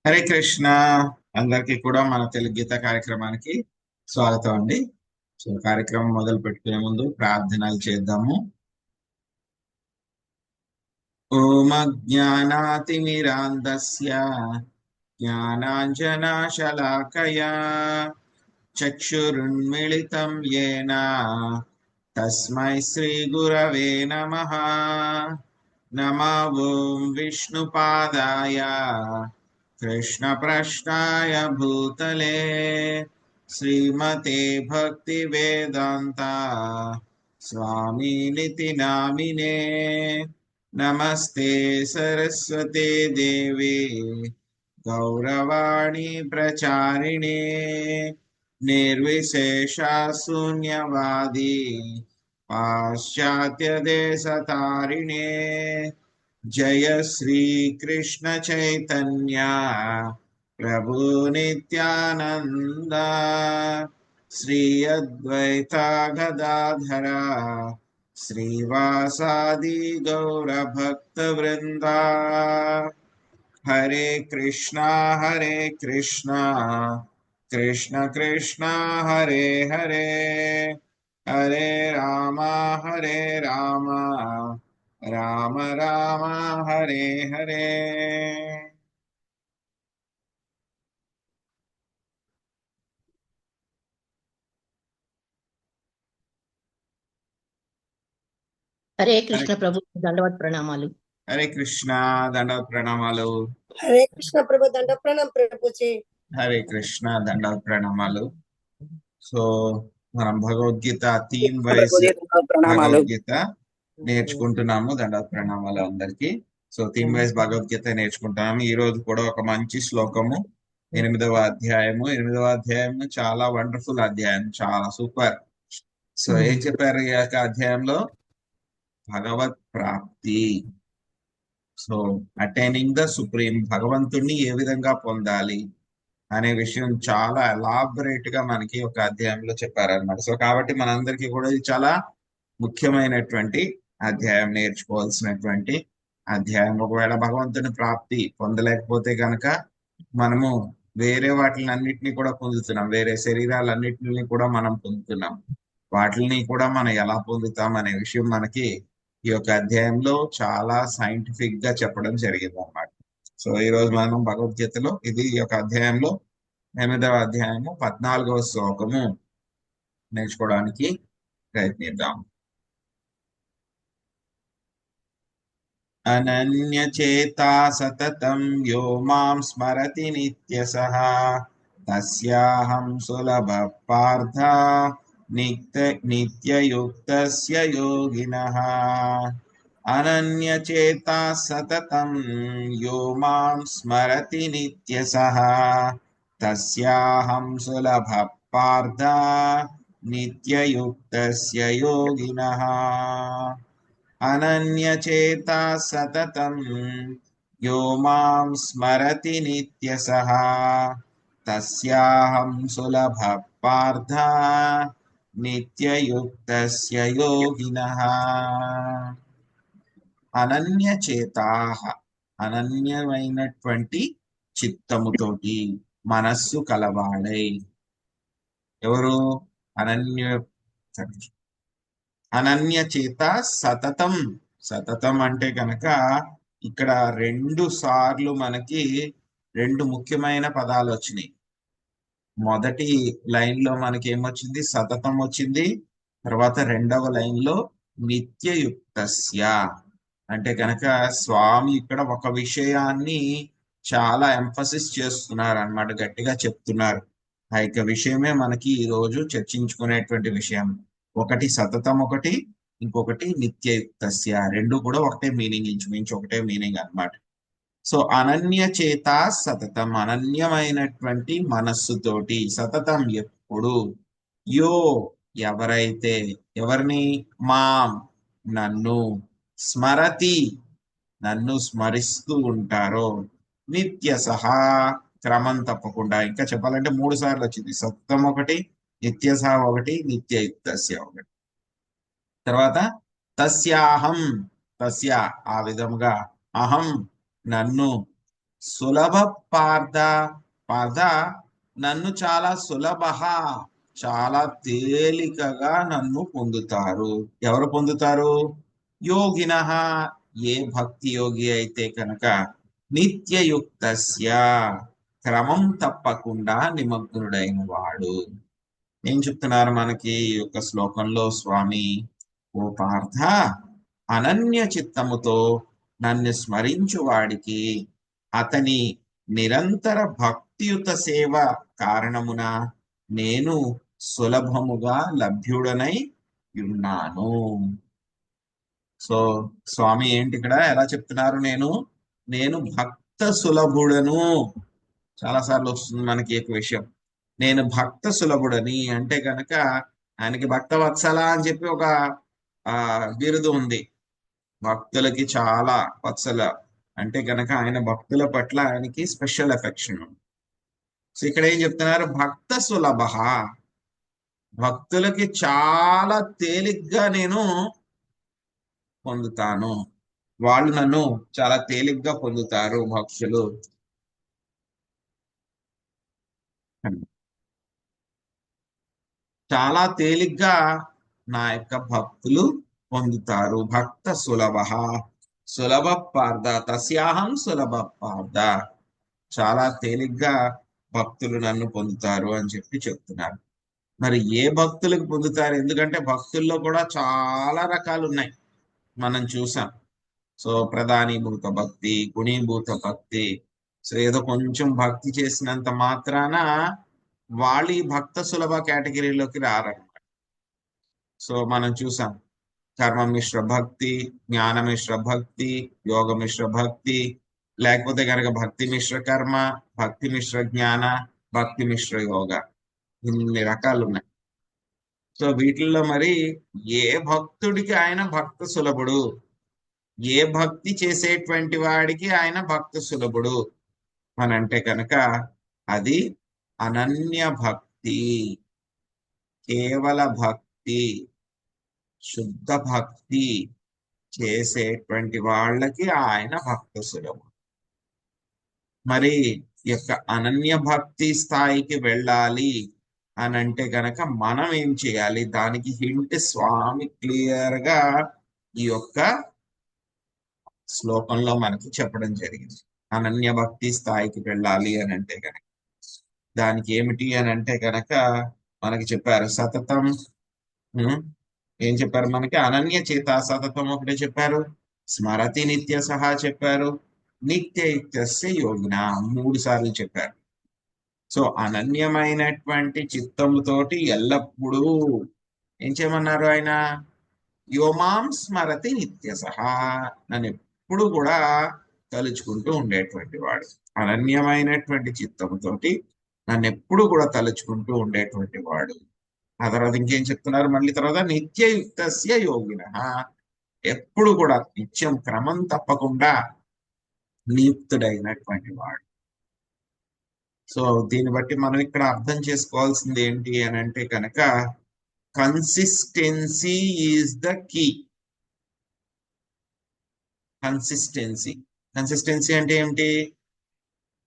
హరే కృష్ణ. అందరికీ కూడా మన తెలుగు గీత కార్యక్రమానికి స్వాగతం అండి. సో కార్యక్రమం మొదలు పెట్టుకునే ముందు ప్రార్థనలు చేద్దాము. ఓం అజ్ఞానాతిమిరాంధస్య జ్ఞానాంజనాశలాకయా చక్షురున్మిళితం యేన తస్మై శ్రీ గురవే నమః. నమో ఓం విష్ణుపాదాయ कृष्णप्रश्नाय भूतले श्रीमते भक्तिवेदान्ता स्वामिनिति नामिने। नमस्ते सरस्वते देवी गौरवाणी प्रचारिणे निर्विशेषा शून्यवादी पाश्चात्यदेशतारिणे। जय श्री कृष्ण चैतन्य प्रभु नित्यानंद श्री अद्वैता गदाधरा श्रीवासादि गौर भक्त वृंदा। हरे कृष्णा कृष्ण कृष्णा हरे हरे, हरे रामा राम राम हरे हरे। హరే హరే కృష్ణ ప్రభు దండవత్ ప్రణామాలు. హరే కృష్ణ దండవత్ ప్రణామాలు. హరే కృష్ణ ప్రభు దండ ప్రణాం ప్రభుజీ. హరే కృష్ణ దండవత్ ప్రణామాలు. సో మనం భగవద్గీత థీమ్ వైజ్ భగవద్గీత నేర్చుకుంటున్నాము. దండవత్ ప్రణామాలు అందరికి. సో థీమ్ వైజ్ భగవద్గీత నేర్చుకుంటున్నాము. ఈ రోజు కూడా ఒక మంచి శ్లోకము, 8వ అధ్యాయము. 8వ అధ్యాయము చాలా వండర్ఫుల్ అధ్యాయం, చాలా సూపర్. సో ఏం చెప్పారు ఈ యొక్క అధ్యాయంలో? భగవత్ ప్రాప్తి. సో అటైనింగ్ ద సుప్రీం, భగవంతుణ్ణి ఏ విధంగా పొందాలి అనే విషయం చాలా ఎలాబరేట్ గా మనకి ఒక అధ్యాయంలో చెప్పారనమాట. సో కాబట్టి మనందరికీ కూడా ఇది చాలా ముఖ్యమైనటువంటి అధ్యాయం, నేర్చుకోవాల్సినటువంటి అధ్యాయం. ఒకవేళ భగవంతుని ప్రాప్తి పొందలేకపోతే కనుక మనము వేరే వాటిని అన్నిటినీ కూడా పొందుతున్నాం, వేరే శరీరాలన్నిటిని కూడా మనం పొందుతున్నాం. వాటిని కూడా మనం ఎలా పొందుతాం అనే విషయం మనకి ఈ యొక్క అధ్యాయంలో చాలా సైంటిఫిక్ గా చెప్పడం జరిగింది అన్నమాట. సో ఈ రోజు మనం భగవద్గీతలో ఇది ఈ యొక్క అధ్యాయంలో 8వ అధ్యాయము 14వ శ్లోకము నేర్చుకోవడానికి ప్రయత్నిద్దాం. అనన్యచేతా సతతం యో మాం స్మరతి నిత్యసః తస్యాహం సులభ పార్థ నిత్యయుక్తస్య యోగినః. అనన్యచేతా సతతం యో మాం స్మరతి నిత్యసః తస్యాహం సులభ పార్థ నిత్యయుక్తస్య యోగినః. అనన్యచేతా సతతం యో మాం స్మరతి నిత్యసః తస్యాహం సులభ పార్థ నిత్యయుక్తస్య యోగినః. అనన్యచేతాః, అనన్యమైనటువంటి చిత్తముతోటి, మనస్సు కలవాడై. ఎవరు? అనన్యచేత సతతం. సతతం అంటే కనుక ఇక్కడ 2 సార్లు మనకి 2 ముఖ్యమైన పదాలు వచ్చినాయి. మొదటి లైన్ లో మనకి ఏమొచ్చింది? సతతం వచ్చింది. తర్వాత 2వ లైన్ లో నిత్యయుక్తస్య అంటే కనుక స్వామి ఇక్కడ ఒక విషయాన్ని చాలా ఎంఫసిస్ చేస్తున్నారు అన్నమాట, గట్టిగా చెప్తున్నారు. ఆ యొక్క విషయమే మనకి ఈ రోజు చర్చించుకునేటువంటి విషయం. ఒకటి సతతం, ఒకటి ఇంకొకటి నిత్యయుక్తస్య. 2 కూడా ఒకటే మీనింగ్, ఇంచుమించు ఒకటే మీనింగ్ అన్నమాట. సో అనన్యచేత సతతం, అనన్యమైనటువంటి మనస్సుతోటి, సతతం ఎప్పుడు. యో ఎవరైతే, ఎవరిని? మాం నన్ను, స్మరతి నన్ను స్మరిస్తూ ఉంటారో, నిత్యసహ క్రమం తప్పకుండా. ఇంకా చెప్పాలంటే 3 సార్లు వచ్చింది. సతతం ఒకటి, నిత్యసహ ఒకటి, నిత్యయుక్తస్య ఒకటి. తర్వాత తస్యాహం, తస్య ఆ విధముగా, అహం నన్ను, సులభ పార్థ. పార్థ, నన్ను చాలా చాలా తేలికగా నన్ను పొందుతారు. ఎవరు పొందుతారు? యోగినః, ఏ భక్తి యోగి అయితే కనుక నిత్యయుక్తస్య, క్రమం తప్పకుండా నిమగ్నుడైన వాడు. ఏం చెప్తున్నారు మనకి ఈ యొక్క శ్లోకంలో స్వామి? ఓ పార్థ, అనన్య చిత్తముతో నన్ను స్మరించు వాడికి అతని నిరంతర భక్తియుత సేవ కారణమున నేను సులభముగా లభ్యుడనై ఉన్నాను. సో స్వామి ఏంటి ఇక్కడ ఎలా చెప్తున్నారు? నేను భక్త సులభుడను. చాలాసార్లు వస్తుంది మనకి ఒక విషయం, నేను భక్త సులభుడని. అంటే కనుక ఆయనకి భక్త వత్సల అని చెప్పి ఒక బిరుదు ఉంది. భక్తులకి చాలా వత్సల అంటే కనుక ఆయన భక్తుల పట్ల ఆయనకి స్పెషల్ ఎఫెక్షన్. సో ఇక్కడ ఏం చెప్తున్నారు? భక్త సులభ, భక్తులకి చాలా తేలిగ్గా నేను పొందుతాను. వాళ్ళు నన్ను చాలా తేలిగ్గా పొందుతారు భక్తులు. చాలా తేలిగ్గా నా యొక్క భక్తులు పొందుతారు. భక్త సులభ, సులభ పార్థ, తస్యాహం సులభ పార్థ. చాలా తేలిగ్గా భక్తులు నన్ను పొందుతారు అని చెప్పి చెప్తున్నారు. మరి ఏ భక్తులకు పొందుతారు? ఎందుకంటే భక్తుల్లో కూడా చాలా రకాలు ఉన్నాయి, మనం చూసాం. సో ప్రధానీభూత భక్తి, గుణీభూత భక్తి. సో ఏదో కొంచెం భక్తి చేసినంత మాత్రాన వాళ్ళు ఈ భక్త సులభ కేటగిరీలోకి రారన్నమాట. సో మనం చూసాం కర్మ మిశ్ర భక్తి, జ్ఞాన మిశ్ర భక్తి, యోగ మిశ్ర భక్తి, లేకపోతే కనుక భక్తి మిశ్ర కర్మ, భక్తి మిశ్ర జ్ఞాన, భక్తి మిశ్ర యోగ, ఇన్ని రకాలు ఉన్నాయి. సో వీటిల్లో మరి ఏ భక్తుడికి ఆయన భక్త సులభుడు, ఏ భక్తి చేసేటువంటి వాడికి ఆయన భక్త సులభుడు అని అంటే కనుక అది అనన్య భక్తి, కేవల భక్తి, శుద్ధ భక్తి చేసేటువంటి వాళ్ళకి ఆయన భక్త సులభుడు. మరి యొక్క అనన్య భక్తి స్థాయికి వెళ్ళాలి అని అంటే గనక మనం ఏం చేయాలి? దానికి హింట్ స్వామి క్లియర్ గా ఈ యొక్క శ్లోకంలో మనకి చెప్పడం జరిగింది. అనన్య భక్తి స్థాయికి వెళ్ళాలి అని అంటే గనక దానికి ఏమిటి అని అంటే గనక మనకి చెప్పారు సతతం. ఏం చెప్పారు మనకి? అనన్య చేత సతతం ఒకటే చెప్పారు, స్మరతి నిత్య సహా చెప్పారు, నిత్యయుక్తస్య యోగిన 3 సార్లు చెప్పారు. సో అనన్యమైనటువంటి చిత్తముతోటి ఎల్లప్పుడూ ఏం చేయమన్నారు ఆయన? యోమాం స్మరతి నిత్య సహా, నన్ను ఎప్పుడు కూడా తలుచుకుంటూ ఉండేటువంటి వాడు. అనన్యమైనటువంటి చిత్తముతోటి నన్ను ఎప్పుడు కూడా తలుచుకుంటూ ఉండేటువంటి వాడు. ఆ తర్వాత ఇంకేం చెప్తున్నారు మళ్ళీ తర్వాత? నిత్యయుక్తస్య యోగిన, ఎప్పుడు కూడా నిత్యం క్రమం తప్పకుండా నియుక్తుడైనటువంటి వాడు. సో దీన్ని బట్టి మనం ఇక్కడ అర్థం చేసుకోవాల్సింది ఏంటి అని అంటే కనుక consistency is the key. Consistency, consistency అంటే ఏమిటి?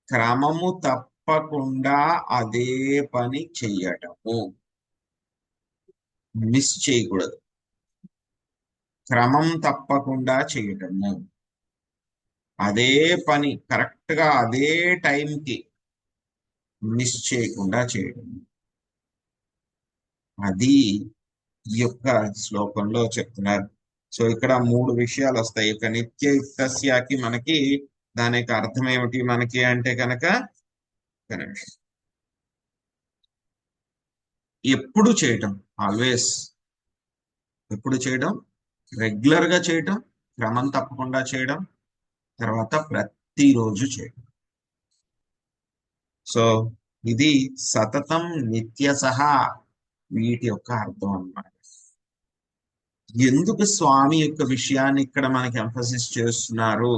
క్రమము తప్పకుండా అదే పని చెయ్యటము, మిస్ చేయకూడదు. క్రమం తప్పకుండా చేయటము, అదే పని కరెక్ట్ గా అదే టైంకి మిస్ చేయకుండా చేయడం, అది ఈ యొక్క శ్లోకంలో చెప్తున్నారు. సో ఇక్కడ 3 విషయాలు వస్తాయి. ఇక నిత్యయుక్తస్యకి మనకి దాని యొక్క అర్థం ఏమిటి మనకి అంటే కనుక ఎప్పుడు చేయటం, ఆల్వేస్, ఎప్పుడు చేయడం, రెగ్యులర్ గా చేయటం, క్రమం తప్పకుండా చేయడం, తర్వాత ప్రతిరోజు చేయడం. సో ఇది సతతం నిత్య సహా వీటి యొక్క అర్థం అన్నమాట. ఎందుకు స్వామి యొక్క విషయాన్ని ఇక్కడ మనకి ఎంఫసిస్ చేస్తున్నారు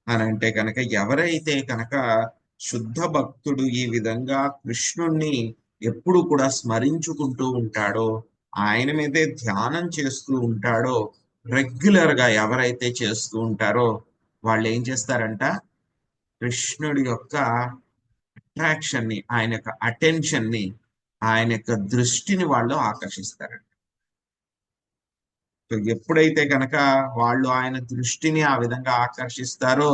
అని అంటే కనుక ఎవరైతే కనుక శుద్ధ భక్తుడు ఈ విధంగా కృష్ణుణ్ణి ఎప్పుడు కూడా స్మరించుకుంటూ ఉంటాడో, ఆయన మీదే ధ్యానం చేస్తూ ఉంటాడో, రెగ్యులర్ గా ఎవరైతే చేస్తూ ఉంటారో వాళ్ళు ఏం చేస్తారంట? కృష్ణుడి యొక్క అట్రాక్షన్ ని, ఆయన యొక్క అటెన్షన్ ని, ఆయన యొక్క దృష్టిని వాళ్ళు ఆకర్షిస్తారండి. సో ఎప్పుడైతే కనుక వాళ్ళు ఆయన దృష్టిని ఆ విధంగా ఆకర్షిస్తారో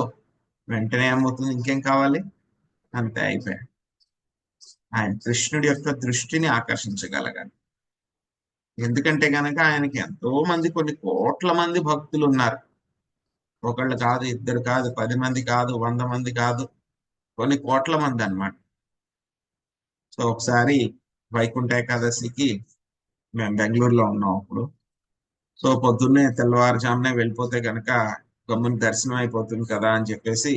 వెంటనే ఏమవుతుంది, ఇంకేం కావాలి, అంతే అయిపోయాయి. ఆయన కృష్ణుడి యొక్క దృష్టిని ఆకర్షించగలగాలి. ఎందుకంటే కనుక ఆయనకి ఎంతో మంది, కొన్ని కోట్ల మంది భక్తులు ఉన్నారు. ఒకళ్ళు కాదు, ఇద్దరు కాదు, 10 మంది కాదు, 100 మంది కాదు, కొన్ని కోట్ల మంది అన్నమాట. సో ఒకసారి వైకుంఠ ఏకాదశికి మేము బెంగళూరులో ఉన్నాం అప్పుడు. సో పొద్దున్నే తెల్లవారుజామునే వెళ్ళిపోతే కనుక గమ్మున దర్శనం అయిపోతుంది కదా అని చెప్పేసి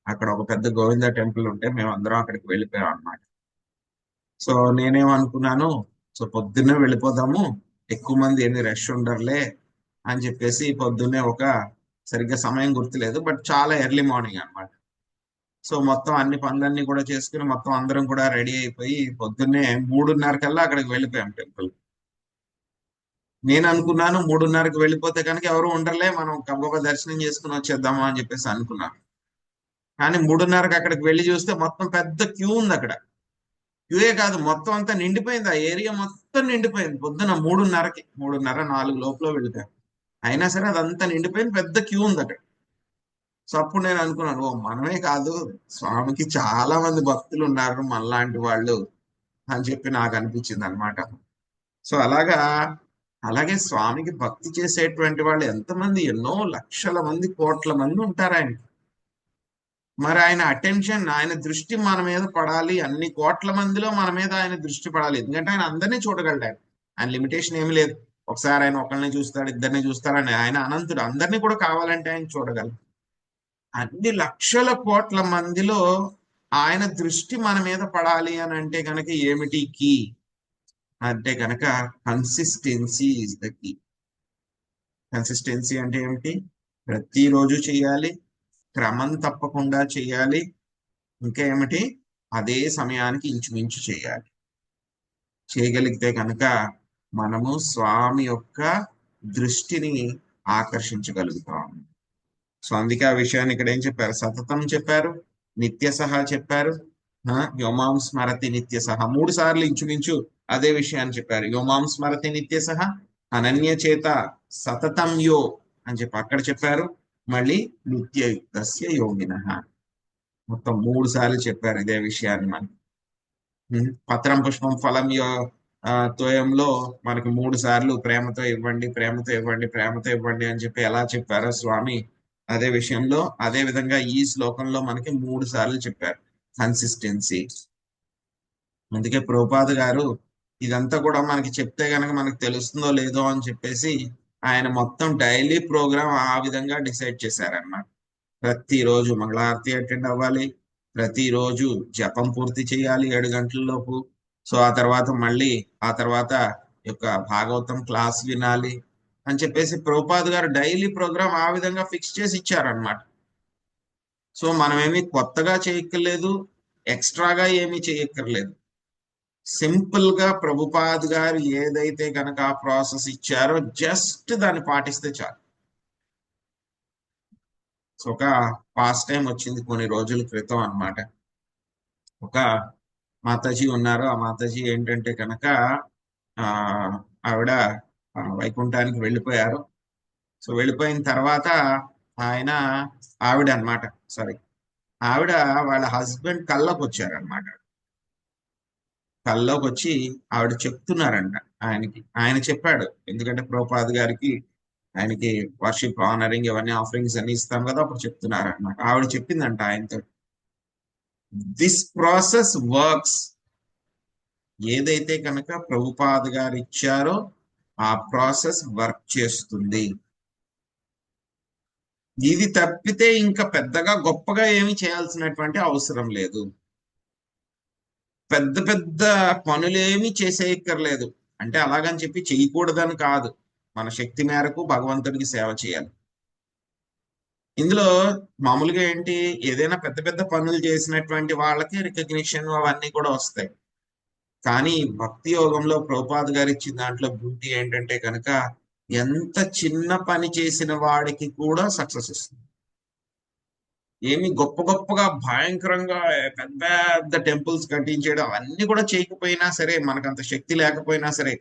అక్కడ ఒక పెద్ద గోవింద టెంపుల్ ఉంటే మేము అందరం అక్కడికి వెళ్ళిపోయాం అన్నమాట. సో నేనేమనుకున్నాను, సో పొద్దున్నే వెళ్ళిపోదాము, ఎక్కువ మంది ఏమి రష్ ఉండరులే అని చెప్పేసి పొద్దున్నే సరిగ్గా సమయం గుర్తులేదు, బట్ చాలా ఎర్లీ మార్నింగ్ అన్నమాట. సో మొత్తం అన్ని పనులన్నీ కూడా చేసుకుని మొత్తం అందరం కూడా రెడీ అయిపోయి పొద్దున్నే 3:30 కల్లా అక్కడికి వెళ్ళిపోయాం టెంపుల్. నేను అనుకున్నాను 3:30కి వెళ్ళిపోతే కనుక ఎవరు ఉండరులే, మనం గబగబా దర్శనం చేసుకుని వచ్చేద్దాము అని చెప్పేసి అనుకున్నాను. కానీ 3:30కి అక్కడికి వెళ్ళి చూస్తే మొత్తం పెద్ద క్యూ ఉంది అక్కడ. క్యూయే కాదు, మొత్తం అంతా నిండిపోయింది, ఆ ఏరియా మొత్తం నిండిపోయింది. పొద్దున 3:30కి, 3:30, 4 లోపల వెళ్ళిపోయాం. అయినా సరే అదంతా నిండిపోయింది, పెద్ద క్యూ ఉంది అక్కడ. సో అప్పుడు నేను అనుకున్నాను, ఓ మనమే కాదు, స్వామికి చాలా మంది భక్తులు ఉన్నారు మనలాంటి వాళ్ళు అని చెప్పి నాకు అనిపించింది అనమాట. సో అలాగే స్వామికి భక్తి చేసేటువంటి వాళ్ళు ఎంతమంది, ఎన్నో లక్షల మంది, కోట్ల మంది ఉంటారు ఆయనకి. మరి ఆయన అటెన్షన్, ఆయన దృష్టి మన మీద పడాలి, అన్ని కోట్ల మందిలో మన మీద ఆయన దృష్టి పడాలి. ఎందుకంటే ఆయన అందరినీ చూడగలడు. ఆయన లిమిటేషన్ ఏమి లేదు. ఒకసారి ఆయన ఒకరిని చూస్తాడు, ఇద్దరిని చూస్తారని ఆయన అనంతుడు, అందరినీ కూడా కావాలంటే ఆయన చూడగలడు. అన్ని లక్షల కోట్ల మందిలో ఆయన దృష్టి మన మీద పడాలి అని అంటే కనుక ఏమిటి కీ అంటే కనుక consistency is the key. Consistency అంటే ఏమిటి? ప్రతిరోజు చేయాలి, క్రమం తప్పకుండా చేయాలి, ఇంకా ఏమిటి, అదే సమయానికి ఇంచుమించు చేయాలి. చేయగలిగితే కనుక మనము స్వామి యొక్క దృష్టిని ఆకర్షించగలుగుతాము. సో అందుకే ఆ విషయాన్ని ఇక్కడ ఏం చెప్పారు, సతతం చెప్పారు, నిత్య సహా చెప్పారు, యోమాం స్మరతి నిత్య సహా 3 సార్లు ఇంచుమించు అదే విషయాన్ని చెప్పారు. యోమాం స్మరతి నిత్య సహా, అనన్య చేత సతతం యో అని చెప్పి అక్కడ చెప్పారు. మళ్ళీ నిత్యయుక్తస్య యోగినః, మొత్తం 3 సార్లు చెప్పారు ఇదే విషయాన్ని. మనకి పత్రం పుష్పం ఫలం తోయంలో మనకి 3 సార్లు ప్రేమతో ఇవ్వండి, ప్రేమతో ఇవ్వండి, ప్రేమతో ఇవ్వండి అని చెప్పి ఎలా చెప్పారో స్వామి, అదే విషయంలో అదే విధంగా ఈ శ్లోకంలో మనకి 3 సార్లు చెప్పారు కన్సిస్టెన్సీ. అందుకే ప్రభుపాద గారు ఇదంతా కూడా మనకి చెప్తే గనక మనకు తెలుస్తుందో లేదో అని చెప్పేసి ఆయన మొత్తం డైలీ ప్రోగ్రామ్ ఆ విధంగా డిసైడ్ చేశారన్నమాట. ప్రతిరోజు మంగళారతి అటెండ్ అవ్వాలి, ప్రతిరోజు జపం పూర్తి చేయాలి 7 గంటల లోపు. సో ఆ తర్వాత యొక్క భాగవతం క్లాస్ వినాలి అని చెప్పేసి ప్రభుపాద్ గారు డైలీ ప్రోగ్రామ్ ఆ విధంగా ఫిక్స్ చేసి ఇచ్చారనమాట. సో మనమేమి కొత్తగా చేయక్కర్లేదు, ఎక్స్ట్రాగా ఏమీ చేయక్కర్లేదు. సింపుల్ గా ప్రభుపాద్ గారు ఏదైతే కనుక ఆ ప్రాసెస్ ఇచ్చారో జస్ట్ దాన్ని పాటిస్తే చాలు. సో ఒక పాస్ట్ టైం వచ్చింది కొన్ని రోజుల క్రితం అన్నమాట. ఒక మాతాజీ ఉన్నారు. ఆ మాతాజీ ఏంటంటే కనుక ఆవిడ వైకుంఠానికి వెళ్ళిపోయారు. సో వెళ్ళిపోయిన తర్వాత ఆవిడ వాళ్ళ హస్బెండ్ కల్లోకి వచ్చారనమాట. కల్లోకి వచ్చి ఆవిడ చెప్తున్నారంట ఆయన చెప్పాడు, ఎందుకంటే ప్రభుపాద్ గారికి ఆయనకి వర్షిప్, ఆనరింగ్ ఇవన్నీ ఆఫరింగ్స్ అన్ని ఇస్తాం కదా, అప్పుడు చెప్తున్నారన్నమాట. ఆవిడ చెప్పిందంట ఆయనతో, దిస్ ప్రాసెస్ వర్క్స్, ఏదైతే కనుక ప్రభుపాద్ గారు ఇచ్చారో ఆ ప్రాసెస్ వర్క్ చేస్తుంది. ఇది తప్పితే ఇంకా పెద్దగా గొప్పగా ఏమి చేయాల్సినటువంటి అవసరం లేదు. పెద్ద పెద్ద పనులేమి చేసేయక్కర్లేదు. అంటే అలాగని చెప్పి చేయకూడదని కాదు, మన శక్తి మేరకు భగవంతుడికి సేవ చేయాలి. ఇందులో మామూలుగా ఏంటి, ఏదైనా పెద్ద పెద్ద పనులు చేసినటువంటి వాళ్ళకి రికగ్నిషన్ అవన్నీ కూడా వస్తాయి. కానీ భక్తి యోగంలో ప్రభుపాద్ గారు ఇచ్చిన దాంట్లో బ్యూటీ ఏంటంటే కనుక ఎంత చిన్న పని చేసిన వాడికి కూడా సక్సెస్ వస్తుంది. ఏమి గొప్ప గొప్పగా భయంకరంగా పెద్ద పెద్ద టెంపుల్స్ కట్టించేయడం అవన్నీ కూడా చేయకపోయినా సరే, మనకంత శక్తి లేకపోయినా సరే,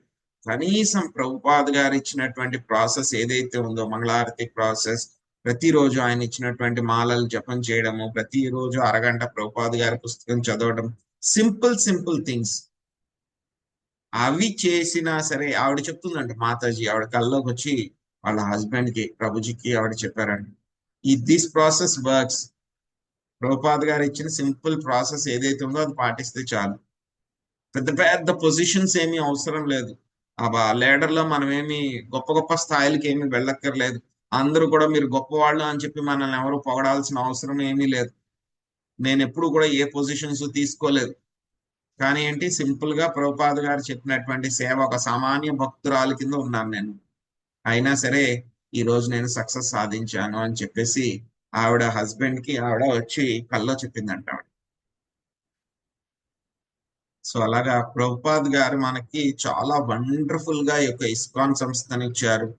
కనీసం ప్రభుపాద్ గారు ఇచ్చినటువంటి ప్రాసెస్ ఏదైతే ఉందో మంగళారతి ప్రాసెస్, ప్రతిరోజు ఆయన ఇచ్చినటువంటి మాలలు జపం చేయడము, ప్రతిరోజు అరగంట ప్రభుపాద్ గారి పుస్తకం చదవడం, సింపుల్ సింపుల్ థింగ్స్ అవి చేసినా సరే. ఆవిడ చెప్తుందంట, మాతాజీ ఆవిడ కల్లోకి వచ్చి వాళ్ళ హస్బెండ్ కి, ప్రభుజీకి ఆవిడ చెప్పారంట, ఈ దిస్ ప్రాసెస్ వర్క్స్. ప్రభుపాద్ గారు ఇచ్చిన సింపుల్ ప్రాసెస్ ఏదైతే ఉందో అది పాటిస్తే చాలు. పెద్ద పెద్ద పొజిషన్స్ ఏమీ అవసరం లేదు. ఆ లీడర్ లో మనం ఏమి గొప్ప గొప్ప స్థాయిలకి ఏమి వెళ్ళక్కర్లేదు. అందరూ కూడా మీరు గొప్పవాళ్ళు అని చెప్పి మనల్ని ఎవరు పొగడాల్సిన అవసరం ఏమీ లేదు. నేను ఎప్పుడు కూడా ఏ పొజిషన్స్ తీసుకోలేదు. కానీ ఏంటి, సింపుల్ గా ప్రభుపాద్ గారు చెప్పినటువంటి సేవ, ఒక సామాన్య భక్తురాలి కింద ఉన్నాను నేను. అయినా సరే ఈ రోజు నేను సక్సెస్ సాధించాను అని చెప్పేసి ఆవిడ హస్బెండ్ కి ఆవిడ వచ్చి కల్లో చెప్పిందంట ఆవిడ. సో అలాగా ప్రభుపాద్ గారు మనకి చాలా వండర్ఫుల్ గా ఈ యొక్క ఇస్కాన్ సంస్థను ఇచ్చారు,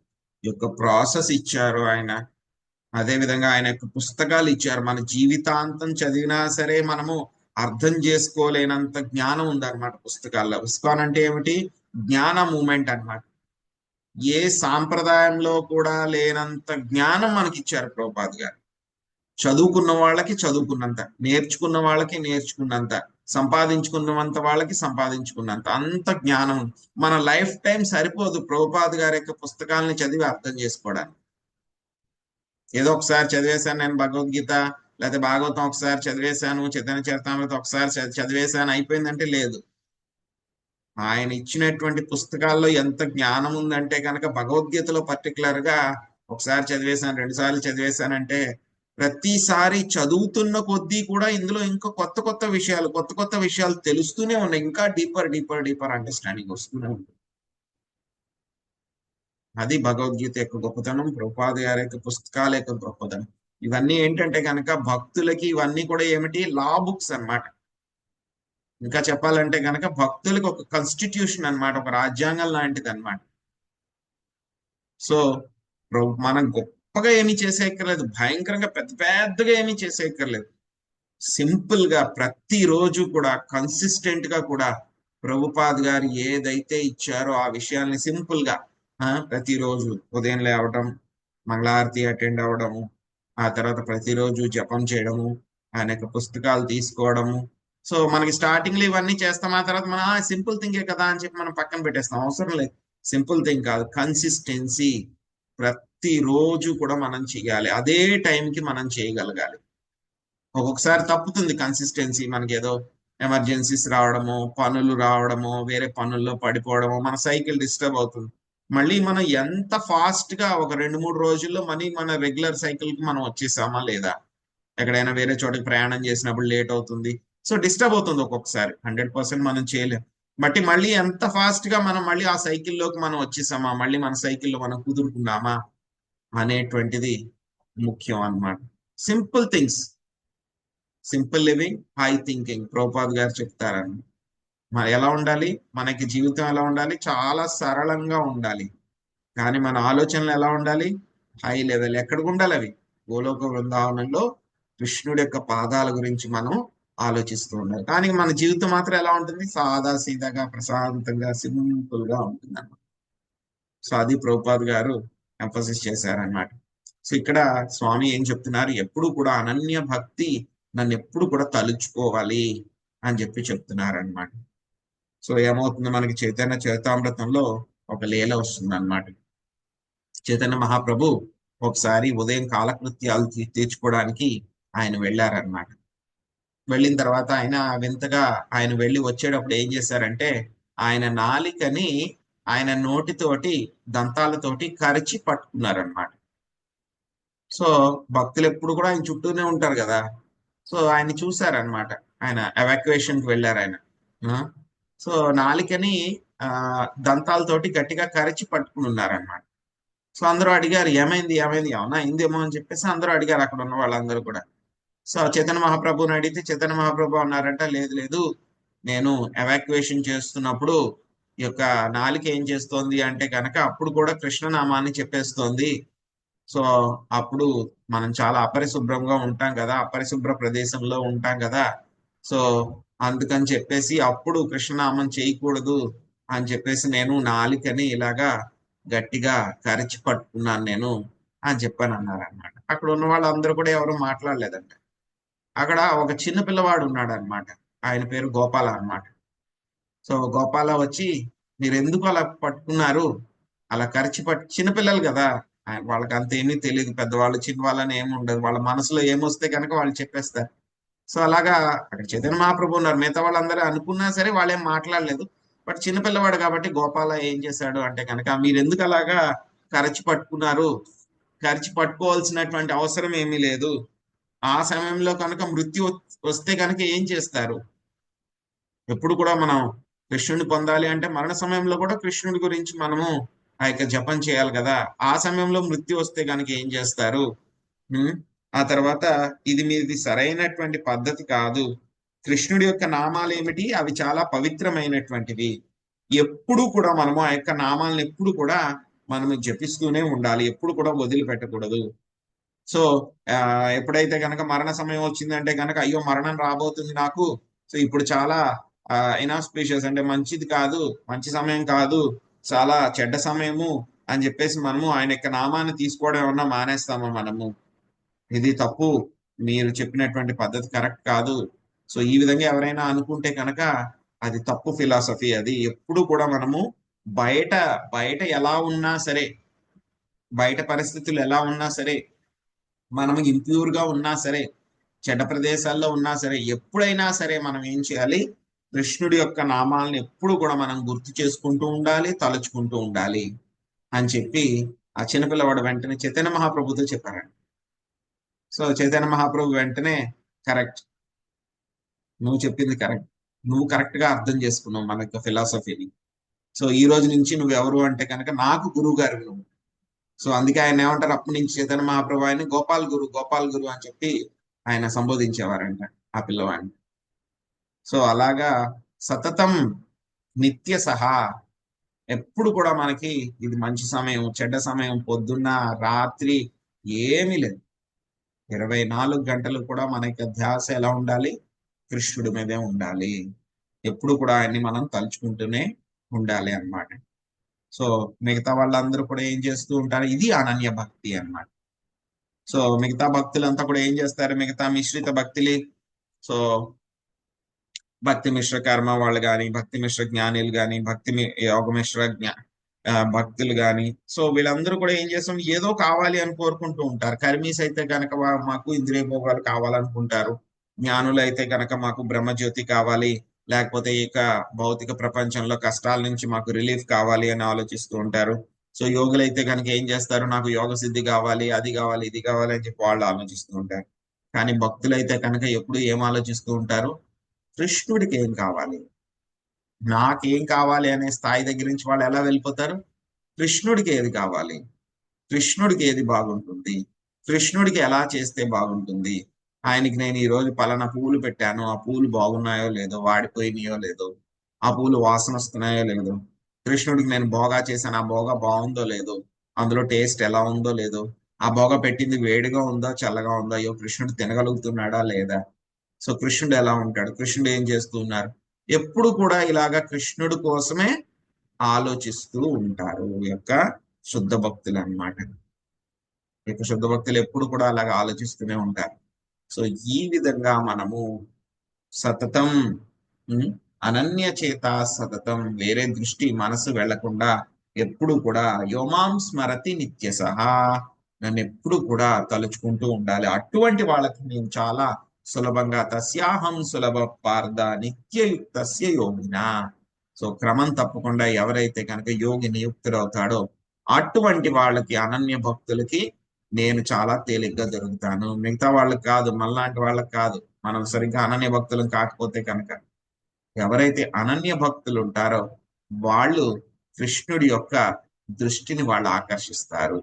ఈ యొక్క ప్రాసెస్ ఇచ్చారు ఆయన. అదే విధంగా ఆయన యొక్క పుస్తకాలు ఇచ్చారు. మన జీవితాంతం చదివినా సరే మనము అర్థం చేసుకోలేనంత జ్ఞానం ఉందన్నమాట పుస్తకాల్లో. ఇస్కాన్ అంటే ఏమిటి? జ్ఞాన మూమెంట్ అన్నమాట. ఏ సాంప్రదాయంలో కూడా లేనంత జ్ఞానం మనకి ఇచ్చారు ప్రభుపాద్ గారు. చదువుకున్న వాళ్ళకి చదువుకున్నంత, నేర్చుకున్న వాళ్ళకి నేర్చుకున్నంత, సంపాదించుకున్నంత వాళ్ళకి సంపాదించుకున్నంత, అంత జ్ఞానం. మన లైఫ్ టైం సరిపోదు ప్రభుపాద్ గారి యొక్క పుస్తకాలని చదివి అర్థం చేసుకోవడానికి. ఏదో ఒకసారి చదివేశాను నేను భగవద్గీత, లేకపోతే భాగవతం ఒకసారి చదివేశాను, చైతన్య చరితామృత ఒకసారి చదివేశాను, అయిపోయిందంటే లేదు. ఆయన ఇచ్చినటువంటి పుస్తకాల్లో ఎంత జ్ఞానం ఉందంటే కనుక, భగవద్గీతలో పర్టికులర్ గా ఒకసారి చదివేశాను, 2 సార్లు చదివేశానంటే, ప్రతిసారి చదువుతున్న కొద్దీ కూడా ఇందులో ఇంకా కొత్త కొత్త విషయాలు తెలుస్తూనే ఉన్నాయి. ఇంకా డీపర్ అండర్స్టాండింగ్ వస్తూనే ఉంటుంది. అది భగవద్గీత యొక్క గొప్పతనం, ప్రభుపాద గారి యొక్క పుస్తకాల యొక్క గొప్పతనం. ఇవన్నీ ఏంటంటే కనుక భక్తులకి ఇవన్నీ కూడా ఏమిటి, లా బుక్స్ అన్నమాట. ఇంకా చెప్పాలంటే కనుక భక్తులకి ఒక కాన్స్టిట్యూషన్ అన్నమాట, ఒక రాజ్యాంగం లాంటిది అన్నమాట. సో మనం గొప్పగా ఏమీ చేసేయక్కర్లేదు, భయంకరంగా పెద్ద పెద్దగా ఏమీ చేసేయక్కర్లేదు. సింపుల్ గా ప్రతిరోజు కూడా కన్సిస్టెంట్ గా కూడా ప్రభుపాద్ గారు ఏదైతే ఇచ్చారో ఆ విషయాల్ని సింపుల్ గా ప్రతిరోజు ఉదయం లేవటం, మంగళారతి అటెండ్ అవ్వడము, ఆ తర్వాత ప్రతిరోజు జపం చేయడము, ఆయన యొక్క పుస్తకాలు తీసుకోవడము. సో మనకి స్టార్టింగ్ లో ఇవన్నీ చేస్తాం, ఆ తర్వాత మనం సింపుల్ థింగే కదా అని చెప్పి మనం పక్కన పెట్టేస్తాం. అవసరం లేదు, సింపుల్ థింగ్ కాదు, కన్సిస్టెన్సీ. ప్రతిరోజు కూడా మనం చేయాలి, అదే టైంకి మనం చేయగలగాలి. ఒక్కొక్కసారి తప్పుతుంది కన్సిస్టెన్సీ, మనకి ఏదో ఎమర్జెన్సీస్ రావడము, పనులు రావడము, వేరే పనుల్లో పడిపోవడము, మన సైకిల్ డిస్టర్బ్ అవుతుంది. మళ్ళీ మనం ఎంత ఫాస్ట్ గా ఒక 2-3 రోజుల్లో మన రెగ్యులర్ సైకిల్ కి మనం వచ్చేసామా లేదా? ఎక్కడైనా వేరే చోటకి ప్రయాణం చేసినప్పుడు లేట్ అవుతుంది, సో డిస్టర్బ్ అవుతుంది ఒక్కొక్కసారి. 100% మనం చేయలేం. బట్టి మళ్ళీ ఎంత ఫాస్ట్ గా మనం మళ్ళీ ఆ సైకిల్లోకి మనం వచ్చేసామా, మళ్ళీ మన సైకిల్లో మనం కుదురుకున్నామా అనేటువంటిది ముఖ్యం అన్నమాట. Simple things, simple living, high thinking, Prabhupad గారు చెప్తారని. ఎలా ఉండాలి, మనకి జీవితం ఎలా ఉండాలి? చాలా సరళంగా ఉండాలి. కానీ మన ఆలోచనలు ఎలా ఉండాలి? High level. ఎక్కడికి ఉండాలి అవి? గోలోక బృందావనంలో కృష్ణుడి యొక్క పాదాల గురించి మనం ఆలోచిస్తూ ఉండాలి. కానీ మన జీవితం మాత్రం ఎలా ఉంటుంది? సాదా సీదాగా, ప్రశాంతంగా, సింపుల్ గా ఉంటుంది అన్నమాట. సో అది ప్రభుపాద్ గారు ఎంఫసిస్ చేశారన్నమాట. సో ఇక్కడ స్వామి ఏం చెప్తున్నారు, ఎప్పుడు కూడా అనన్య భక్తి, నన్ను ఎప్పుడు కూడా తలుచుకోవాలి అని చెప్పి చెప్తున్నారన్నమాట. సో ఏమవుతుంది, మనకి చైతన్య చరితామృతంలో ఒక లీల వస్తుంది అన్నమాట. చైతన్య మహాప్రభు ఒకసారి ఉదయం కాలకృత్యాలు తీర్చుకోవడానికి ఆయన వెళ్ళారన్నమాట. వెళ్ళిన తర్వాత ఆయన వింతగా, ఆయన వెళ్ళి వచ్చేటప్పుడు ఏం చేశారంటే, ఆయన నాలికని ఆయన నోటితోటి దంతాలతోటి కరిచి పట్టుకున్నారనమాట. సో భక్తులు ఎప్పుడు కూడా ఆయన చుట్టూనే ఉంటారు కదా, సో ఆయన చూశారనమాట. ఆయన ఎవాక్యుయేషన్ కి వెళ్ళారు ఆయన. సో నాలికని దంతాలతోటి గట్టిగా కరిచి పట్టుకుని ఉన్నారనమాట. సో అందరూ అడిగారు, ఏమైంది ఏమన్నా అయిందేమో అని చెప్పేసి అందరూ అడిగారు, అక్కడ ఉన్న వాళ్ళందరూ కూడా. సో చైతన్య మహాప్రభుని అడిగితే చైతన్య మహాప్రభు అన్నారంట, లేదు, నేను ఎవాక్యుయేషన్ చేస్తున్నప్పుడు ఈ యొక్క నాలిక ఏం చేస్తోంది అంటే కనుక అప్పుడు కూడా కృష్ణనామాన్ని చెప్పేస్తోంది. సో అప్పుడు మనం చాలా అపరిశుభ్రంగా ఉంటాం కదా, అపరిశుభ్ర ప్రదేశంలో ఉంటాం కదా. సో అందుకని చెప్పేసి అప్పుడు కృష్ణనామం చేయకూడదు అని చెప్పేసి నేను నాలికని ఇలాగా గట్టిగా కరిచి పట్టుకున్నాను నేను అని చెప్పాను అన్నారు అనమాట. అక్కడ ఉన్న వాళ్ళందరూ కూడా ఎవరు మాట్లాడలేదంట. అక్కడ ఒక చిన్న పిల్లవాడు ఉన్నాడు అనమాట. ఆయన పేరు గోపాల అన్నమాట. సో గోపాల వచ్చి, మీరు ఎందుకు అలా పట్టుకున్నారు, అలా కరిచి చిన్నపిల్లలు కదా, వాళ్ళకి అంత ఏమీ తెలియదు, పెద్దవాళ్ళు చిన్న వాళ్ళని ఏమి ఉండదు, వాళ్ళ మనసులో ఏమొస్తే కనుక వాళ్ళు చెప్పేస్తారు. సో అలాగా అక్కడ చైతన్య మహాప్రభు ఉన్నారు, మిగతా వాళ్ళందరూ అనుకున్నా సరే వాళ్ళేం మాట్లాడలేదు. బట్ చిన్నపిల్లవాడు కాబట్టి గోపాల ఏం చేశాడు అంటే కనుక, మీరు ఎందుకు అలాగా కరిచి పట్టుకున్నారు, కరిచి పట్టుకోవాల్సినటువంటి అవసరం ఏమీ లేదు. ఆ సమయంలో కనుక మృత్యు వస్తే కనుక ఏం చేస్తారు? ఎప్పుడు కూడా మనం కృష్ణుని పొందాలి అంటే మరణ సమయంలో కూడా కృష్ణుడి గురించి మనము ఆ యొక్క జపం చేయాలి కదా. ఆ సమయంలో మృత్యు వస్తే కనుక ఏం చేస్తారు? ఉమ్, ఆ తర్వాత ఇది మీది సరైనటువంటి పద్ధతి కాదు. కృష్ణుడి యొక్క నామాలు ఏమిటి? అవి చాలా పవిత్రమైనటువంటివి. ఎప్పుడు కూడా మనము ఆ యొక్క నామాలను ఎప్పుడు కూడా మనము జపిస్తూనే ఉండాలి, ఎప్పుడు కూడా వదిలిపెట్టకూడదు. సో ఎప్పుడైతే కనుక మరణ సమయం వచ్చిందంటే కనుక, అయ్యో మరణం రాబోతుంది నాకు, సో ఇప్పుడు చాలా ఇనాస్పిషియస్ అంటే మంచిది కాదు, మంచి సమయం కాదు, చాలా చెడ్డ సమయము అని చెప్పేసి మనము ఆయన యొక్క నామాన్ని తీసుకోవడం ఏమన్నా మానేస్తామా మనము? ఇది తప్పు, మీరు చెప్పినటువంటి పద్ధతి కరెక్ట్ కాదు. సో ఈ విధంగా ఎవరైనా అనుకుంటే కనుక అది తప్పు ఫిలాసఫీ. అది ఎప్పుడు కూడా మనము బయట బయట ఎలా ఉన్నా సరే, బయట పరిస్థితులు ఎలా ఉన్నా సరే, మనం ఇంప్యూర్ గా ఉన్నా సరే, చెడ్డ ప్రదేశాల్లో ఉన్నా సరే, ఎప్పుడైనా సరే మనం ఏం చేయాలి? కృష్ణుడి యొక్క నామాలను ఎప్పుడు కూడా మనం గుర్తు చేసుకుంటూ ఉండాలి, తలుచుకుంటూ ఉండాలి అని చెప్పి ఆ చిన్నపిల్లవాడు వెంటనే చైతన్య మహాప్రభుతో చెప్పారండి. సో చైతన్య మహాప్రభు వెంటనే, కరెక్ట్, నువ్వు చెప్పింది కరెక్ట్, నువ్వు కరెక్ట్ గా అర్థం చేసుకున్నావు మన యొక్క ఫిలాసఫీని. సో ఈ రోజు నుంచి నువ్వు ఎవరు అంటే కనుక నాకు గురువు గారు నువ్వు. సో అందుకే ఆయన ఏమంటారు, అప్పటి నుంచి చైతన్య మహాప్రభు ఆయన గోపాల్ గురు, గోపాల్ గురు అని చెప్పి ఆయన సంబోధించేవారంట ఆ పిల్లవాడిని. సో అలాగా సతతం నిత్య సహా, ఎప్పుడు కూడా మనకి ఇది మంచి సమయం, చెడ్డ సమయం, పొద్దున్న రాత్రి ఏమీ లేదు, 24 గంటలు కూడా మన యొక్క ధ్యాస ఎలా ఉండాలి? కృష్ణుడి మీదే ఉండాలి. ఎప్పుడు కూడా ఆయన్ని మనం తలుచుకుంటూనే ఉండాలి అన్నమాట. సో మిగతా వాళ్ళందరూ కూడా ఏం చేస్తూ ఉంటారు? ఇది అనన్య భక్తి అన్నమాట. సో మిగతా భక్తులంతా కూడా ఏం చేస్తారు? మిగతా మిశ్రిత భక్తులు, సో భక్తి మిశ్ర కర్మ వాళ్ళు కానీ, భక్తి మిశ్ర జ్ఞానులు కానీ, యోగ మిశ్ర భక్తులు కానీ, సో వీళ్ళందరూ కూడా ఏం చేస్తాం, ఏదో కావాలి అని కోరుకుంటూ ఉంటారు. కర్మీస్ అయితే కనుక మాకు ఇంద్రియ భోగాలు కావాలనుకుంటారు, జ్ఞానులు అయితే కనుక మాకు బ్రహ్మజ్యోతి కావాలి, లేకపోతే ఇక భౌతిక ప్రపంచంలో కష్టాల నుంచి మాకు రిలీఫ్ కావాలి అని ఆలోచిస్తూ ఉంటారు. సో యోగులు అయితే కనుక ఏం చేస్తారు, నాకు యోగ సిద్ధి కావాలి, అది కావాలి, ఇది కావాలి అని చెప్పి వాళ్ళు ఆలోచిస్తూ ఉంటారు. కానీ భక్తులు అయితే కనుక ఎప్పుడు ఏం ఆలోచిస్తూ ఉంటారు? కృష్ణుడికి ఏం కావాలి, నాకేం కావాలి అనే స్థాయి దగ్గర నుంచి వాళ్ళు ఎలా వెళ్ళిపోతారు? కృష్ణుడికి ఏది కావాలి, కృష్ణుడికి ఏది బాగుంటుంది, కృష్ణుడికి ఎలా చేస్తే బాగుంటుంది, ఆయనకి నేను ఈ రోజు పలానా పువ్వులు పెట్టాను, ఆ పువ్వులు బాగున్నాయో లేదో, వాడిపోయినాయో లేదో, ఆ పువ్వులు వాసన వస్తున్నాయో లేదో, కృష్ణుడికి నేను భోగా చేశాను, ఆ భోగా బాగుందో లేదో, అందులో టేస్ట్ ఎలా ఉందో లేదో, ఆ భోగా పెట్టింది వేడిగా ఉందో చల్లగా ఉందో, అయ్యో కృష్ణుడు తినగలుగుతున్నాడా లేదా, సో కృష్ణుడు ఎలా ఉంటాడు, కృష్ణుడు ఏం చేస్తూ ఉన్నారు, ఎప్పుడు కూడా ఇలాగా కృష్ణుడు కోసమే ఆలోచిస్తూ ఉంటారు ఈ యొక్క శుద్ధ భక్తులు అన్నమాట. ఈ యొక్క శుద్ధ భక్తులు ఎప్పుడు కూడా అలాగా ఆలోచిస్తూనే ఉంటారు. సో ఈ విధంగా మనము సతతం అనన్య చేత సతతం, వేరే దృష్టి మనసు వెళ్లకుండా ఎప్పుడు కూడా యోమాం స్మరతి నిత్య సహా, నన్ను ఎప్పుడు కూడా తలుచుకుంటూ ఉండాలి. అటువంటి వాళ్ళకి నేను చాలా సులభంగా, తస్యాహం సులభ పార్థ నిత్యయుక్తస్య యోగిన. సో క్రమం తప్పకుండా ఎవరైతే కనుక యోగి నియుక్తుడవుతాడో అటువంటి వాళ్ళకి, అనన్య భక్తులకి నేను చాలా తేలిగ్గా దొరుకుతాను. మిగతా వాళ్ళకి కాదు, మనలాంటి వాళ్ళకి కాదు. మనం సరిగ్గా అనన్య భక్తులు కాకపోతే కనుక, ఎవరైతే అనన్య భక్తులు ఉంటారో వాళ్ళు కృష్ణుడి యొక్క దృష్టిని వాళ్ళు ఆకర్షిస్తారు,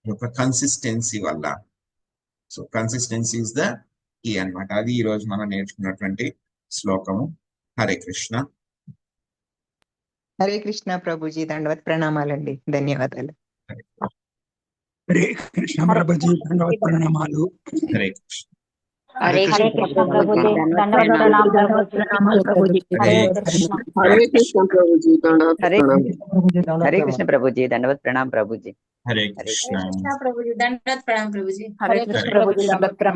యొక్క కన్సిస్టెన్సీ వల్ల. So consistency is the key అన్నమాట. అది ఈ రోజు మనం నేర్చుకున్నటువంటి శ్లోకము. హరే కృష్ణ. హరే కృష్ణ ప్రభుజీ, దండవత్ ప్రణామాలండి, ధన్యవాదాలు. హరే హరే కృష్ణ ప్రభుజీ దండవత్ ప్రణామాలు. హరే కృష్ణ. హరే కృష్ణ ప్రభుజీ దండవత్ ప్రణామాలు ప్రభుజీ. హరే హరే కృష్ణ ప్రభుజీ దండవత్ హరే ప్రణామాలు. హరే కృష్ణ ప్రభుజీ దండవత్ ప్రణామ్ ప్రభుజీ. హరే కృష్ణ. ప్రభుజీ దండవత్ ప్రణామ్ ప్రభుజీ. హరే కృష్ణ ప్రభుజీ దండవత్ ప్రణామాలు.